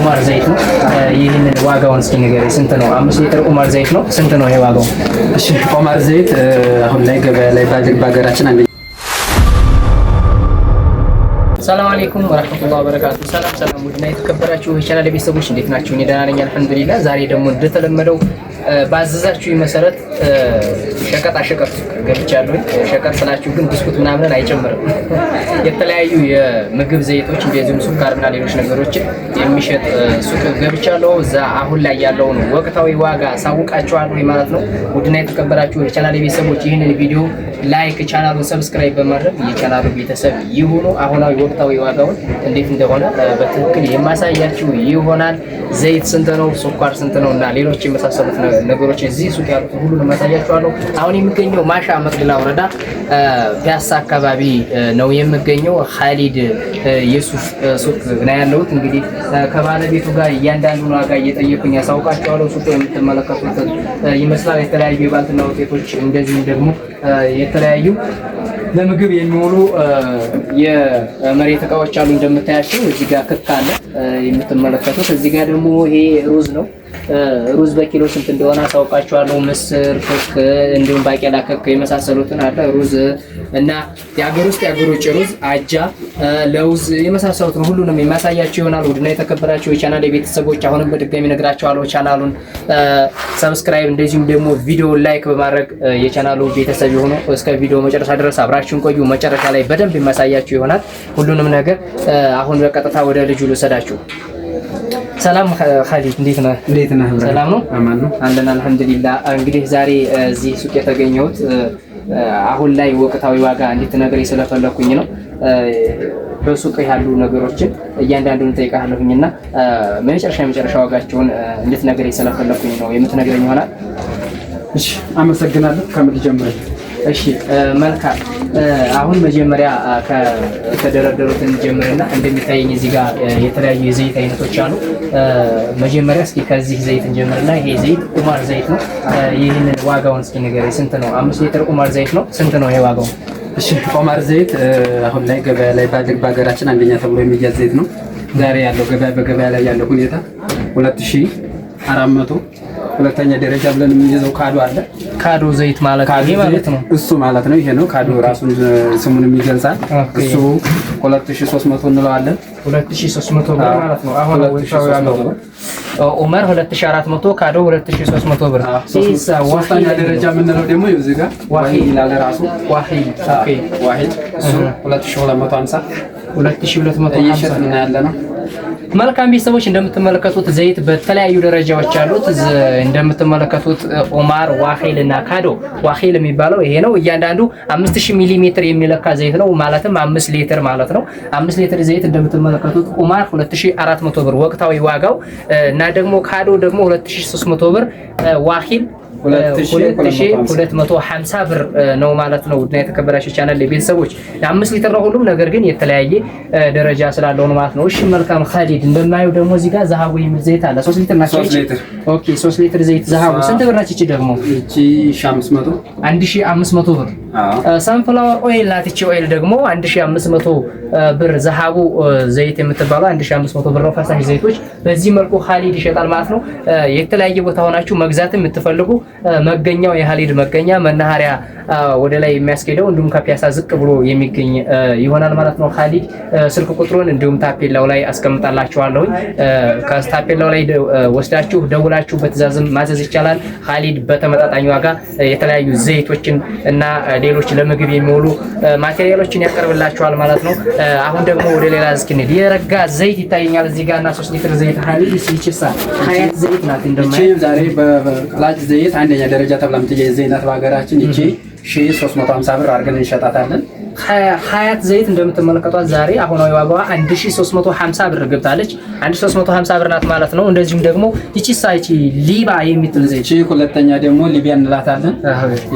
ኡማር ዘይት ነው። ይህንን ዋጋውን እስኪ ንገረኝ፣ ስንት ነው? 5 ሊትር ኡማር ዘይት ነው። ስንት ነው ይሄ ዋጋው? እሺ ኡማር ዘይት አሁን ላይ ገበያ ላይ በሀገራችን አንደኛ። ሰላም አለይኩም ወራህመቱላሂ ወበረካቱ። ሰላም ውድና የተከበራችሁ የቻናሌ ቤተሰቦች እንዴት ናችሁ? እኔ ደህና ነኝ አልሐምዱሊላህ። ዛሬ ደግሞ እንደተለመደው ባዘዛችሁ መሰረት ሸቀጣ ሸቀጥ ገብቻለሁ። ሸቀጥ ስላችሁ ግን ብስኩት ምናምን አይጨምርም። የተለያዩ የምግብ ዘይቶች እንደዚሁም ሱካርና ሌሎች ነገሮችን የሚሸጥ ሱቅ ገብቻለሁ። እዛ አሁን ላይ ያለውን ወቅታዊ ዋጋ ሳውቃችኋለሁ ማለት ነው። ውድና የተከበራችሁ የቻናሌ ቤተሰቦች ይህንን ቪዲዮ ላይክ፣ ቻናሉን ሰብስክራይብ በማድረግ የቻናሉ ቤተሰብ ይሁኑ። አሁናዊ ወቅታዊ ዋጋውን እንዴት እንደሆነ በትክክል የማሳያችሁ ይሆናል። ዘይት ስንት ነው፣ ስኳር ስንት ነው እና ሌሎች የመሳሰሉት ነገሮች እዚህ ሱቅ ያሉት ሁሉንም አሳያችኋለሁ። አሁን የሚገኘው ማሻ መቅደላ ወረዳ ፒያሳ አካባቢ ነው የሚገኘው። ኻሊድ የሱፍ ሱቅ ነው ያለሁት። እንግዲህ ከባለቤቱ ጋር እያንዳንዱን ዋጋ እየጠየቁኝ ያሳውቃችኋለሁ። ሱቁ የምትመለከቱት ይመስላል። የተለያዩ የባልትና ውጤቶች እንደዚሁም ደግሞ የተለያዩ ለምግብ የሚውሉ የመሬት እቃዎች አሉ እንደምታያቸው። እዚህ ጋር ክክ አለ የምትመለከቱት። እዚህ ጋር ደግሞ ይሄ ሩዝ ነው። ሩዝ በኪሎ ስንት እንደሆነ አሳውቃችኋለሁ። ምስር ክክ፣ እንዲሁም ባቄላ ክክ የመሳሰሉትን አለ። ሩዝ እና የሀገር ውስጥ የሀገር ውጭ ሩዝ፣ አጃ፣ ለውዝ የመሳሰሉትን ሁሉንም የሚያሳያችሁ ይሆናል። ውድና የተከበራችሁ የቻናል ቤተሰቦች አሁንም በድጋሚ ነግራችኋለሁ። ቻናሉን ሰብስክራይብ እንደዚሁም ደግሞ ቪዲዮውን ላይክ በማድረግ የቻናሉ ቤተሰብ የሆኑ እስከ ቪዲዮ መጨረሻ ድረስ አብራችሁን ቆዩ። መጨረሻ ላይ በደንብ የሚያሳያችሁ ይሆናል ሁሉንም ነገር። አሁን በቀጥታ ወደ ልጁ ልውሰዳችሁ። ሰላም ኻሊድ፣ እንዴት ነህ? እንዴት ነህ? ሰላም ነው? አማን ነው አለን አልሐምዱሊላህ። እንግዲህ ዛሬ እዚህ ሱቅ የተገኘሁት አሁን ላይ ወቅታዊ ዋጋ እንድትነግረኝ ስለፈለኩኝ ነው። በሱቅ ያሉ ነገሮችን እያንዳንዱን ጠይቃለሁኝና መጨረሻ ዋጋቸውን እንድትነግረኝ ስለፈለኩኝ ነው የምትነግረኝ ይሆናል። እሺ አመሰግናለሁ። ከምን ልጀምር? እሺ መልካም። አሁን መጀመሪያ ከተደረደሩት እንጀምርና እንደሚታየኝ እዚህ ጋር የተለያዩ የዘይት አይነቶች አሉ። መጀመሪያ እስኪ ከዚህ ዘይት እንጀምርና ይሄ ዘይት ኡማር ዘይት ነው። ይህንን ዋጋውን እስኪ ንገረኝ፣ ስንት ነው? 5 ሊትር ኡማር ዘይት ነው። ስንት ነው ይሄ ዋጋው? እሺ ኡማር ዘይት አሁን ላይ ገበያ ላይ በሀገራችን አንደኛ ተብሎ የሚያዝ ዘይት ነው። ዛሬ ያለው በገበያ ላይ ያለው ሁኔታ 2400። ሁለተኛ ደረጃ ብለን የምንይዘው ካዶ አለ። ካዶ ዘይት ማለት ነው። እሱ ማለት ነው። ይሄ ነው ካዶ ራሱን ስሙንም ይገልጻል። እሱ 2300 እንለዋለን። 2300 ብር ማለት ነው። አሁን ወይሻው ያለው ኡመር 2400፣ ካዶ 2300 ብር። ሶስተኛ ደረጃ የምንለው ደግሞ እዚህ ጋር ዋሂድ ይላል ራሱ። ዋሂድ ኦኬ፣ ዋሂድ እሱ 2250 እየሸጥን ያለ ነው። መልካም ቤተሰቦች እንደምትመለከቱት ዘይት በተለያዩ ደረጃዎች አሉት። እንደምትመለከቱት ኡማር፣ ዋሂል እና ካዶ። ዋሂል የሚባለው ይሄ ነው። እያንዳንዱ 5000 ሚሊ ሜትር የሚለካ ዘይት ነው። ማለትም 5 ሊትር ማለት ነው። 5 ሊትር ዘይት እንደምትመለከቱት ኡማር 2400 ብር ወቅታዊ ዋጋው እና ደግሞ ካዶ ደግሞ 2300 ብር፣ ዋሂል 2250 ብር ነው ማለት ነው። ውድና የተከበራችሁ ቻናል ቤተሰቦች 5 ሊትር ነው ሁሉም ነገር ግን የተለያየ ደረጃ ስላለው ነው ማለት ነው። እሺ መልካም ኻሊድ፣ እንደማየው ደግሞ እዚህ ጋር ዘሃቡ የሚል ዘይት አለ። 3 ሊትር ናቸው። 3 ሊትር ኦኬ፣ 3 ሊትር ዘይት ዘሃቡ ስንት ብር ናች? እቺ ደግሞ እቺ 1500 ብር። ሰንፍላወር ኦይል ናት። እቺ ኦይል ደግሞ 1500 ብር። ዘሃቡ ዘይት የምትባለው 1500 ብር ነው። ፈሳሽ ዘይቶች በዚህ መልኩ ኻሊድ ይሸጣል ማለት ነው። የተለያየ ቦታ ሆናችሁ መግዛት የምትፈልጉ መገኛው የኻሊድ መገኛ መናኸሪያ ወደ ላይ የሚያስኬደው እንዲሁም ከፒያሳ ዝቅ ብሎ የሚገኝ ይሆናል ማለት ነው። ኻሊድ ስልክ ቁጥሩን እንዲሁም ታፔላው ላይ አስቀምጣላችኋለሁ። ከታፔላው ላይ ወስዳችሁ ደውላችሁ በትዕዛዝም ማዘዝ ይቻላል። ኻሊድ በተመጣጣኝ ዋጋ የተለያዩ ዘይቶችን እና ሌሎች ለምግብ የሚውሉ ማቴሪያሎችን ያቀርብላችኋል ማለት ነው። አሁን ደግሞ ወደ ሌላ እስኪንሄድ የረጋ ዘይት ይታየኛል እዚህ ጋር እና 3 ሊትር ዘይት ኻሊድ ይችሳ ሀያት ዘይት ናት። እንደማይ ዛሬ በቅላጭ ዘይት አንደኛ ደረጃ ተብላ የምትያዝ ዘይት ናት በሀገራችን። እቺ 1350 ብር አድርገን እንሸጣታለን። ሀያት ዘይት እንደምትመለከቷት ዛሬ አሁናዊ ዋጋዋ 1350 ብር ገብታለች። 1350 ብር ናት ማለት ነው። እንደዚሁም ደግሞ እቺ ሳይቺ ሊባ የሚጥል ዘይት እቺ ሁለተኛ ደግሞ ሊቢያ እንላታለን።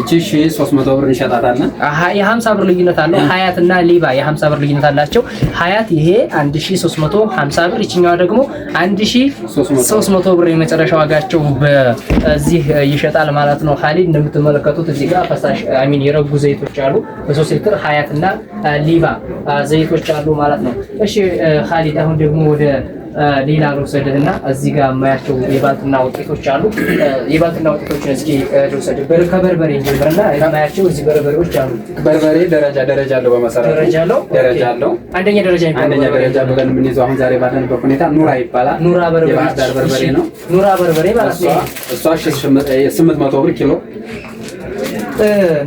እቺ 1300 ብር እንሸጣታለን። የ50 ብር ልዩነት አለው። ሀያት እና ሊባ የ50 ብር ልዩነት አላቸው። ሀያት ይሄ 1350 ብር፣ ይችኛዋ ደግሞ 1300 ብር የመጨረሻ ዋጋቸው በዚህ ይሸጣል ማለት ነው። ኻሊድ እንደምትመለከቱት እዚህ ጋር ፈሳሽ የረጉ ዘይቶች አሉ። በ3 ሊትር ሀያት እና ሊባ ዘይቶች አሉ ማለት ነው። እሺ ኻሊድ አሁን ደግሞ ወደ ሌላ ልውሰድህና እዚህ ጋር የማያቸው የባልትና ውጤቶች አሉ። የባልትና ውጤቶችን እስኪ ልውሰድህ። ከበርበሬ እንጀምርና የማያቸው እዚህ በርበሬዎች አሉ። በርበሬ ደረጃ አለው። በመሰረቱ ደረጃ አለው። አንደኛ ደረጃ ብለን የምንይዘው አሁን ዛሬ ባለንበት ሁኔታ ኑራ ይባላል። ኑራ በርበሬ ነው። ኑራ በርበሬ ማለት ነው። እሷ 800 ብር ኪሎ።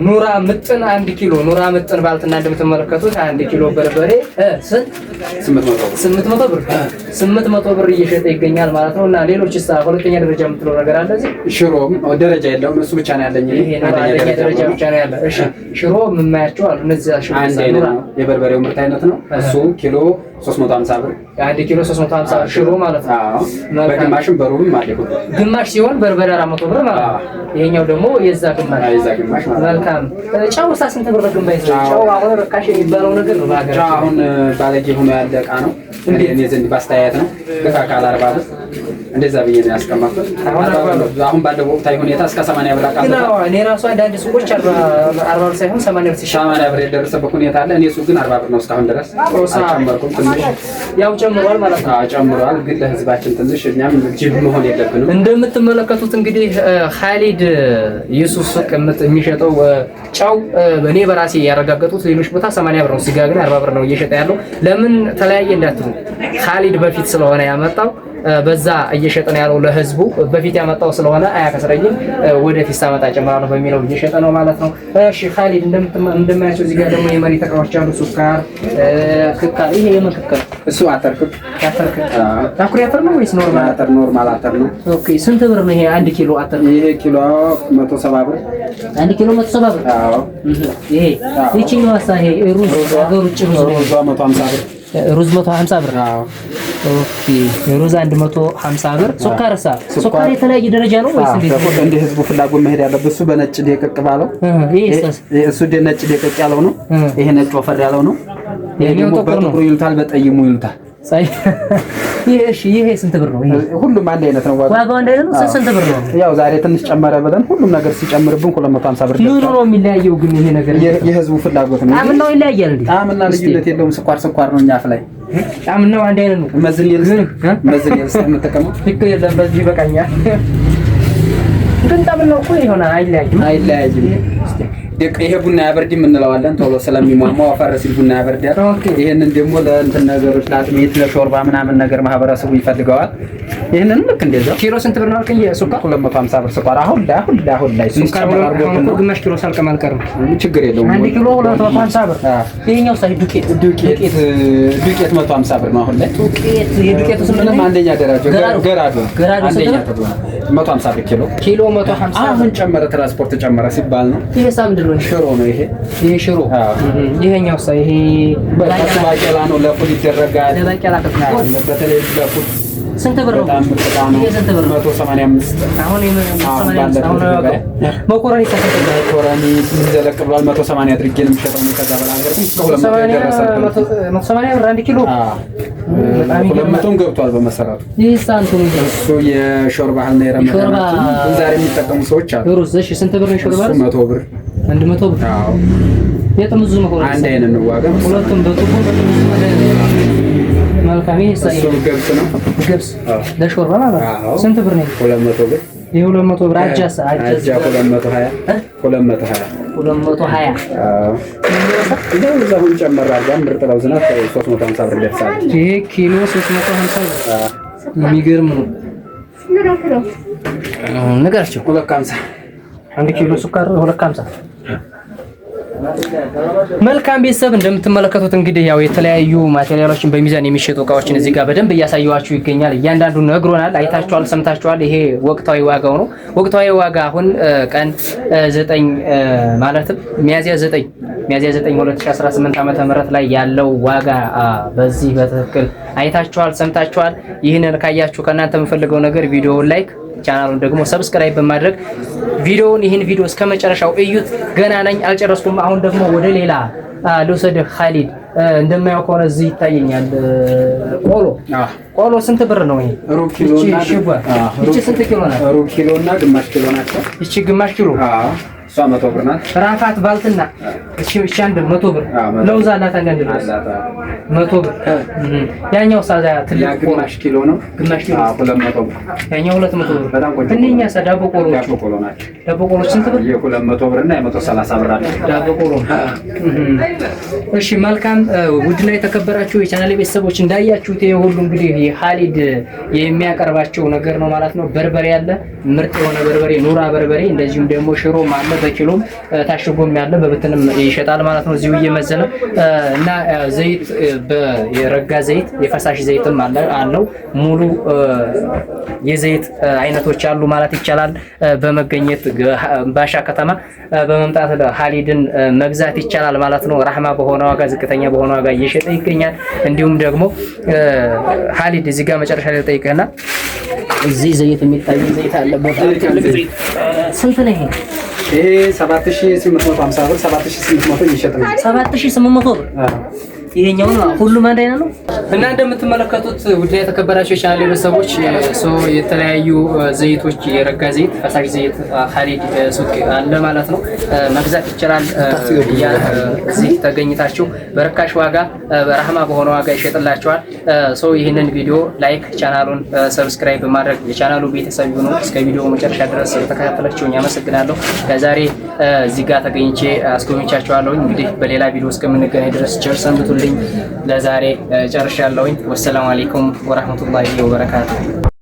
ኑራ ምጥን 1 ኪሎ ኑራ ምጥን ባልትና እንደምትመለከቱት 1 ኪሎ በርበሬ ስንት 800 ብር 800 ብር እየሸጠ ይገኛል ማለት ነው። እና ሌሎች ሁለተኛ ደረጃ የምትለው ነገር አለ እዚህ? ሽሮም ደረጃ የለውም፣ እሱ ብቻ ነው ያለኝ። ይሄ አንደኛ ደረጃ ብቻ ነው ያለ። እሺ ሽሮ ምን ማያቸው አሉ? እነዚህ ሽሮ የበርበሬው ምርት አይነት ነው። እሱ ኪሎ 350 ብር 1 ኪሎ 350 ብር ሽሮ ማለት ነው። አዎ በግማሽም በሩብም ማለት ነው። ግማሽ ሲሆን በርበሬ 400 ብር ማለት ነው። ይሄኛው ደግሞ የዛ ግማሽ ማለት ነው። መልካም ጫው ስንት ብር ግንባይ? ጫው አሁን ርካሽ የሚባለው ነገር ነው በአገር ጫው አሁን ባለጌ ሆኖ ያለ ዕቃ ነው። እኔ ዘንድ ባስተያየት ነው ካካላ 40 ብር እንደዛ ብዬ ነው ያስቀመጥኩት። አሁን ባለው ወቅታዊ ሁኔታ እስከ 80 ብር አቃለ ነው። እኔ ራሱ አንዳንድ ሱቆች 40 ብር ሳይሆን 80 ብር የደረሰበት ሁኔታ አለ። እኔ ሱቅ ግን 40 ብር ነው እስካሁን ድረስ። አልጨመርኩም። ትንሽ ያው ጨምሯል ማለት ነው። ጨምሯል፣ ግን ለህዝባችን ትንሽ እኛም ጅብ መሆን የለብንም። እንደምትመለከቱት እንግዲህ ኻሊድ ዩሱፍ ሱቅ የሚሸጠው ጫው እኔ በራሴ ያረጋገጡት ሌሎች ቦታ 80 ብር ነው። ሲጋ ግን 40 ብር ነው እየሸጠ ያለው። ለምን ተለያየ እንዳትሉ ኻሊድ በፊት ስለሆነ ያመጣው በዛ እየሸጠ ነው ያለው ለህዝቡ። በፊት ያመጣው ስለሆነ አያከስረኝም፣ ወደፊት ሳመጣ ጨምራለሁ በሚለው እየሸጠ ነው ማለት ነው። እሺ ኻሊድ እንደማያቸው እዚህ ጋር ደግሞ የመሪ ተቃዋች አሉ። ሱካር፣ ክካር። ይሄ የመክከር እሱ አተርክክ ታኩሪ አተር ነው ወይስ ኖርማል አተር? ኖርማል አተር ነው። ኦኬ ስንት ብር ነው ይሄ 1 ኪሎ አተር? ይሄ ኪሎ 170 ብር 1 ኪሎ 170 ብር። አዎ ይሄ ይቺኛው አሳ ይሄ ሩዝ አገር ውጭ ሩዝ 150 ብር ሩዝ 150 ብር። አዎ ኦኬ ሩዝ 150 ብር። ሱካርሳ ሱካር የተለያየ ደረጃ ነው ወይስ እንደ ህዝቡ ፍላጎት መሄድ ያለበት? እሱ በነጭ ደቀቅ ባለው እሱ ነጭ ደቀቅ ያለው ነው። ይሄ ነጭ ወፈር ያለው ነው። ይሄ ደግሞ በጥቁሩ ይሉታል፣ በጠይሙ ይሉታል። ይሄ ስንት ብር ነው? ሁሉም አንድ አይነት ነው። ዋጋው አንድ አይነት ነው። ስንት ብር ነው? ያው ዛሬ ትንሽ ጨመረ ብለን ሁሉም ነገር ሲጨምርብን 250 ብር ምን ነው የሚለያየው? ግን ይሄ ነገር የህዝቡ ፍላጎት ነው። ጣዕምናው ይለያያል እንዴ? ጣዕምና ልዩነት የለውም። ስኳር ነው። እኛ አፍ ላይ ጣዕምናው አንድ አይነት ነው። መዝን የልስ የምትጠቀመው ትክክል የለም። በዚህ በቃኛ ግን ጣዕምናው እኮ ይሆናል። አይለያይም። ይሄ ቡና ያበርድ እንለዋለን። ቶሎ ስለሚሟሟ ወፈር ሲል ቡና ያበርዳል። ይሄንን ደግሞ ለእንትን ነገሮች ለአጥሚት፣ ለሾርባ ምናምን ነገር ማህበረሰቡ ይፈልገዋል። ይሄንን ልክ እንደዛው ኪሎ ስንት ብር ነው አልከኝ? ሱካር 250 ብር ሱካር። አሁን ላይ ሱካር ግማሽ ኪሎ ሳልቀም አልቀርም። ችግር የለውም። 1 ኪሎ 250 ብር። ይሄኛው ሳይ ዱቄት 150 ብር ነው አሁን ላይ። የዱቄቱ ስንት ነው? አንደኛ ደረጃ ገራዶ አንደኛ 150 ብር ኪሎ 150። አሁን ጨመረ፣ ትራንስፖርት ጨመረ ሲባል ነው። ይሄ ሳምንት ነው። ሽሮ ነው ይሄ ሽሮ። ይሄኛው ሳይ ይሄ ባቄላ ነው። ለፉል ይደረጋል። ለባቄላ በተለይ ለፉል ስንት ብር ነው? ይሄ ስንት ብር ነው? 185። አሁን መኮረኒ ተከተለ መኮረኒ ሲዘለቅ ብሏል። 180 አድርጌ ነው የምሸጠው። ከዛ በኋላ ነገር ግን 180 ብር 1 ኪሎ ሁለቱም ገብቷል በመሰረቱ። ይሄ ሳንቱ ነው። እሱ የሾርባ ባህልና የረመዳን ዛሬ የሚጠቀሙ ሰዎች አሉ። ሩዝ እሺ ስንት ብር ነው ሾርባ? 100 ብር 100 ብር። አዎ የጥምዙ መኮረኒ አንድ አይነት ነው ዋጋ። ሁለቱም በጥቁር መልካም። ይሄ ሳይ ገብስ ነው። ገብስ ለሾርባ ማለት ነው። ስንት ብር ነው? 200 ብር። ይሄ 200 ብር። አጃ 220 220። አዎ እንደው ዘሁን ጨመረ አርጋም ምርጥ ነው። ዝናብ 350 ብር ደርሳል። ይሄ ኪሎ 350 ብር። የሚገርም ነው። ነገራቸው 250 1 ኪሎ ሱካር 250። መልካም ቤተሰብ እንደምትመለከቱት እንግዲህ ያው የተለያዩ ማቴሪያሎችን በሚዛን የሚሸጡ እቃዎችን እዚህ ጋር በደንብ እያሳየዋችሁ ይገኛል። እያንዳንዱ ነግሮናል፣ አይታችኋል፣ ሰምታችኋል። ይሄ ወቅታዊ ዋጋው ነው። ወቅታዊ ዋጋ አሁን ቀን 9 ማለትም ሚያዝያ 9 2018 ዓመተ ምህረት ላይ ያለው ዋጋ በዚህ በትክክል አይታችኋል፣ ሰምታችኋል። ይህንን ካያችሁ ከእናንተ የምፈልገው ነገር ቪዲዮውን ላይክ ቻናሉን ደግሞ ሰብስክራይብ በማድረግ ይህን ቪዲዮ እስከ መጨረሻው እዩት። ገና ነኝ አልጨረስኩም። አሁን ደግሞ ወደ ሌላ ልውሰድህ ኻሊድ። እንደማያው ከሆነ እዚህ ይታየኛል ቆሎ ስንት ብር ነው ይሄ? ሩብ ኪሎ እና እቺ ስንት ኪሎ ናት? ሩብ ኪሎ እና ግማሽ ኪሎ ናቸው። እቺ ግማሽ ኪሎ እሷ 100 ብር ናት። ራፋት ባልትና እሺ አንድ 100 ብር ለውዝ አላት። አንድ ድረስ 100 ብር። ያኛው ሳዛ ትልቅ ግማሽ ኪሎ ነው። ግማሽ ኪሎ 200 ብር። ያኛው 200 ብር። በጣም ቆንጆ። እነኛ ዳቦ ቆሎ ናቸው። ዳቦ ቆሎ ስንት ብር? የ200 ብር እና የ130 ብር አለ ዳቦ ቆሎ። እሺ መልካም ውድና የተከበራችሁ የቻናሌ ቤተሰቦች እንዳያችሁት ይሄ ሁሉ እንግዲህ ኻሊድ የሚያቀርባቸው ነገር ነው ማለት ነው። በርበሬ አለ፣ ምርጥ የሆነ በርበሬ ኑራ በርበሬ፣ እንደዚሁም ደግሞ ሽሮም አለ፣ በኪሎም ታሽጎም ያለ በብትንም ይሸጣል ማለት ነው። እዚሁ እየመዘነ እና ዘይት የረጋ ዘይት የፈሳሽ ዘይትም አለው። ሙሉ የዘይት አይነቶች አሉ ማለት ይቻላል። በመገኘት ባሻ ከተማ በመምጣት ኻሊድን መግዛት ይቻላል ማለት ነው። ረህማ በሆነ ዋጋ ዝቅተኛ በሆነ ዋጋ እየሸጠ ይገኛል። እንዲሁም ደግሞ ኻሊድ እዚህ ጋር መጨረሻ ላይ ጠይቀህና እዚህ ዘይት የሚታይ ዘይት አለ። ስንት ነው ይሄ? ይሄ 7850 ብር 7800 እየሸጠ ነው። 7800 ብር። ይሄኛው ሁሉም አንድ አይነት ነው እና እንደምትመለከቱት ውድ የተከበራችሁ የቻናሌ ቤተሰቦች የተለያዩ ዘይቶች የረጋ ዘይት ፈሳሽ ዘይት ኻሊድ ሱቅ አለ ማለት ነው። መግዛት ይችላል። እዚህ ተገኝታችሁ በርካሽ ዋጋ በረህማ በሆነ ዋጋ ይሸጥላችኋል። ይህንን ቪዲዮ ላይክ ቻናሉን ሰብስክራይብ በማድረግ የቻናሉ ቤተሰብ ይሁኑ። እስከ ቪዲዮ መጨረሻ ድረስ ተከታተላችሁኝ አመሰግናለሁ። ከዛሬ እዚህ ጋር ተገኝቼ አስጎብኝቻችኋለሁ። እንግዲህ በሌላ ቪዲዮ እስከምንገናኝ ድረስ ቸር ሰንብቱልኝ። ለዛሬ ጨርሻለሁኝ። ወሰላሙ አለይኩም ወራህመቱላሂ ወበረካቱ።